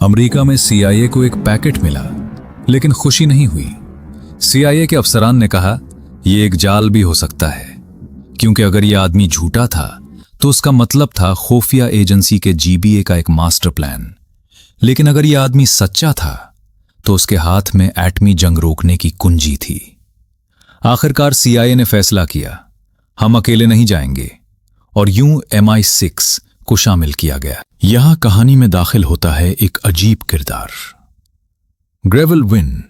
America में CIA को एक पैकेट मिला, लेकिन खुशी नहीं हुई। सीआईए के अफसरान ने कहा, यह एक जाल भी हो सकता है, क्योंकि अगर यह आदमी झूठा था तो उसका मतलब था खुफिया एजेंसी के जीबीए का एक मास्टर प्लान। लेकिन अगर यह आदमी सच्चा था तो उसके हाथ में एटमी जंग रोकने की कुंजी थी। आखिरकार सीआईए ने फैसला किया, हम अकेले नहीं जाएंगे, और यूं MI6 को शामिल किया गया। यहां कहानी में दाखिल होता है एक अजीब किरदार। ग्रेवल विन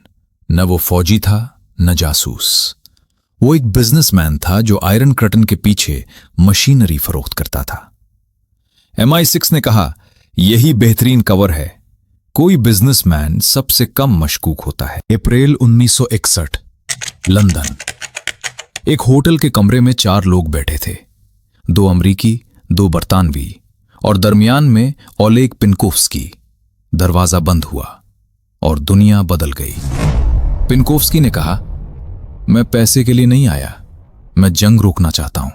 न वो फौजी था न जासूस। वो एक बिजनेसमैन था जो आयरन कर्टन के पीछे मशीनरी फरोख्त करता था। MI6 ने कहा, यही बेहतरीन कवर है। कोई बिजनेसमैन सबसे कम मशकूक होता है। अप्रैल 1961, लंदन। एक होटल के कमरे में 4 लोग बैठे थे, 2 अमरीकी, 2 बरतानवी और दरमियान में ओलेग पिनकोव्स्की। दरवाजा बंद हुआ और दुनिया बदल गई। पिनकोव्स्की ने कहा, मैं पैसे के लिए नहीं आया, मैं जंग रोकना चाहता हूं।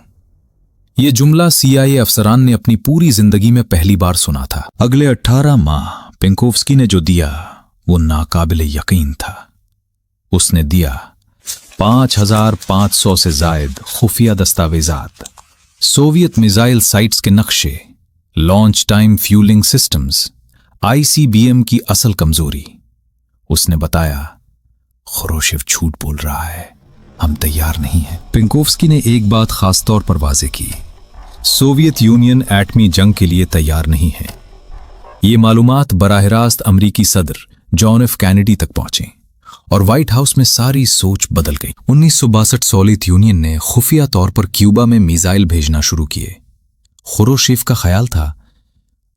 यह जुमला सीआईए अफसरान ने अपनी पूरी जिंदगी में पहली बार सुना था। अगले 18 माह पिनकोव्स्की ने जो दिया वो नाकाबिले यकीन था। उसने दिया 5500 से जायद खुफिया दस्तावेजात, सोवियत मिसाइल साइट्स के नक्शे, launch time fuelling systems, ICBM की असल कमजोरी। उसने बताया, खुरोशेव झूठ बोल रहा है, हम तैयार नहीं हैं। पिनकोव्स्की ने एक बात खास तौर पर वाजे की, सोवियत यूनियन एटमी जंग के लिए तैयार नहीं है। ये मालूमात बराह रास्त अमरीकी सदर जॉन एफ कैनेडी तक पहुंचे और व्हाइट हाउस में सारी सोच बदल गई। 1962 सोवियत यूनियन ने खुफिया तौर पर क्यूबा में मिसाइल भेजना शुरू किए। खुरोशेव का ख्याल था,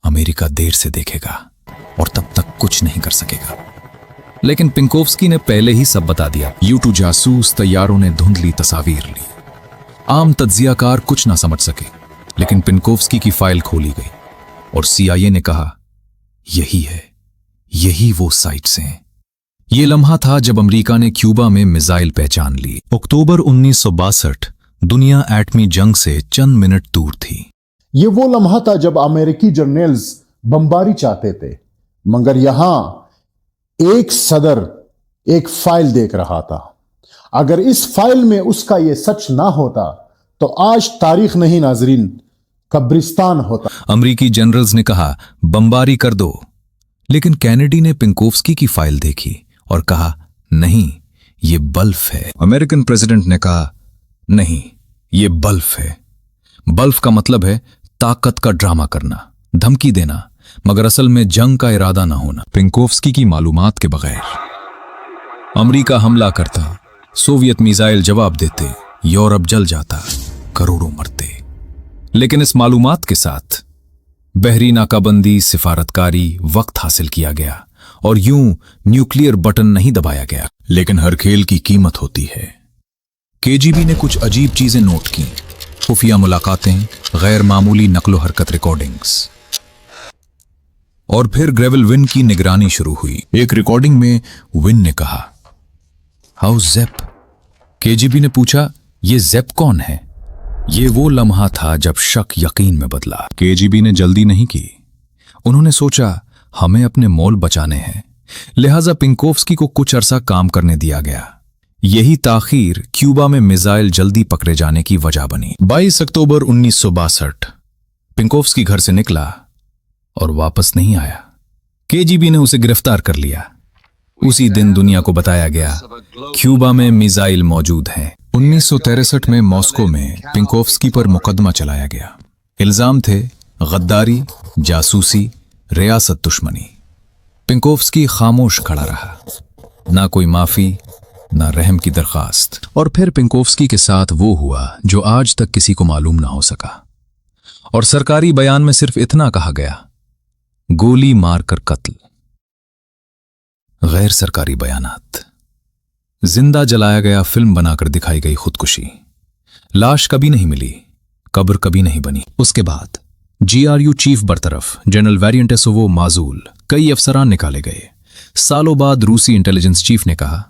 अमेरिका देर से देखेगा और तब तक कुछ नहीं कर सकेगा। लेकिन पिनकोव्स्की ने पहले ही सब बता दिया। U2 जासूस तैयारों ने धुंधली तस्वीर ली। आम तज्जियाकार कुछ ना समझ सके, लेकिन पिनकोव्स्की की फाइल खोली गई और सीआईए ने कहा, यही है, यही वो साइट्स हैं। ये लम्हा था जब अमेरिका ने क्यूबा में मिसाइल पहचान ली। अक्टूबर 1962, दुनिया एटमी जंग से चंद मिनट दूर थी। ये वो लम्हा था जब अमेरिकी जर्नल्स बमबारी चाहते थे, मगर यहां एक सदर एक फाइल देख रहा था। अगर इस फाइल में उसका ये सच ना होता तो आज तारीख नहीं नाजरीन, कब्रिस्तान होता। अमरीकी जनरल्स ने कहा, बमबारी कर दो। लेकिन कैनेडी ने पिनकोव्स्की की फाइल देखी और कहा, नहीं, ये बल्फ है। अमेरिकन प्रेसिडेंट ने कहा, नहीं, ये बल्फ है। बल्फ का मतलब है ताकत का ड्रामा करना, धमकी देना, मगर असल में जंग का इरादा ना होना। पिनकोव्स्की की मालूमात के बगैर अमेरिका हमला करता, सोवियत मिसाइल जवाब देते, यूरोप जल जाता, करोड़ों मरते। लेकिन इस मालूमात के साथ बहरी नाकाबंदी, सिफारतकारी, वक्त हासिल किया गया और यूं न्यूक्लियर बटन नहीं दबाया गया। लेकिन हर खेल की कीमत होती है। KGB ने कुछ अजीब चीजें नोट की, खुफिया मुलाकातें, गैर मामूली नकलो हरकत रिकॉर्डिंग्स। और फिर ग्रेवल विन की निगरानी शुरू हुई। एक रिकॉर्डिंग में विन ने कहा, हाउ ज़ेप? KGB ने पूछा, ये ज़ेप कौन है? ये वो लम्हा था जब शक यकीन में बदला। KGB ने जल्दी नहीं की। उन्होंने सोचा, हमें अपने मोल बचाने हैं, लिहाजा पिनकोव्स्की को कुछ अरसा काम करने दिया गया। यही ताखीर क्यूबा में मिसाइल जल्दी पकड़े जाने की वजह बनी। 22 अक्टूबर 1962 पिनकोव्स्की घर से निकला और वापस नहीं आया। KGB ने उसे गिरफ्तार कर लिया। उसी दिन दुनिया को बताया गया, क्यूबा में मिसाइल मौजूद हैं। 1963 में मॉस्को में पिनकोव्स्की पर मुकदमा चलाया गया। इल्जाम थे गद्दारी, जासूसी, रियासत दुश्मनी। पिनकोव्स्की खामोश खड़ा रहा, ना कोई माफी, ना रहम की दरखास्त। और फिर पिनकोव्स्की के साथ वो हुआ जो आज तक किसी को मालूम ना हो सका। और सरकारी बयान में सिर्फ इतना कहा गया, गोली मारकर कत्ल। गैर सरकारी बयानात, जिंदा जलाया गया, फिल्म बनाकर दिखाई गई खुदकुशी, लाश कभी नहीं मिली, कब्र कभी नहीं बनी। उसके बाद GRU चीफ बरतरफ, जनरल वेरिएंटेसोवो माजूल, कई अफसरान निकाले गए। सालों बाद रूसी इंटेलिजेंस चीफ ने कहा,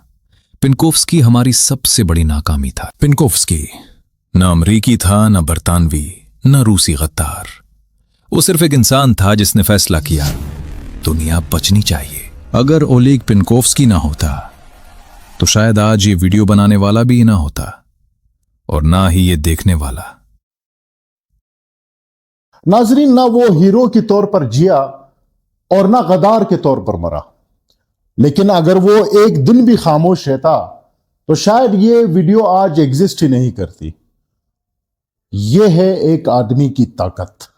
पिनकोव्स्की हमारी सबसे बड़ी नाकामी था। पिनकोव्स्की न अमरीकी था, न बरतानवी, न रूसी गद्दार। वो सिर्फ एक इंसान था जिसने फैसला किया, दुनिया बचनी चाहिए। अगर ओलेग पिनकोव्स्की ना होता तो शायद आज ये वीडियो बनाने वाला भी ना होता और ना ही ये देखने वाला। नाजरीन, ना वो हीरो के तौर पर जिया और ना गद्दार के तौर पर मरा, लेकिन अगर वो एक दिन भी खामोश रहता तो शायद ये वीडियो आज एग्जिस्ट ही नहीं करती। यह है एक आदमी की ताकत।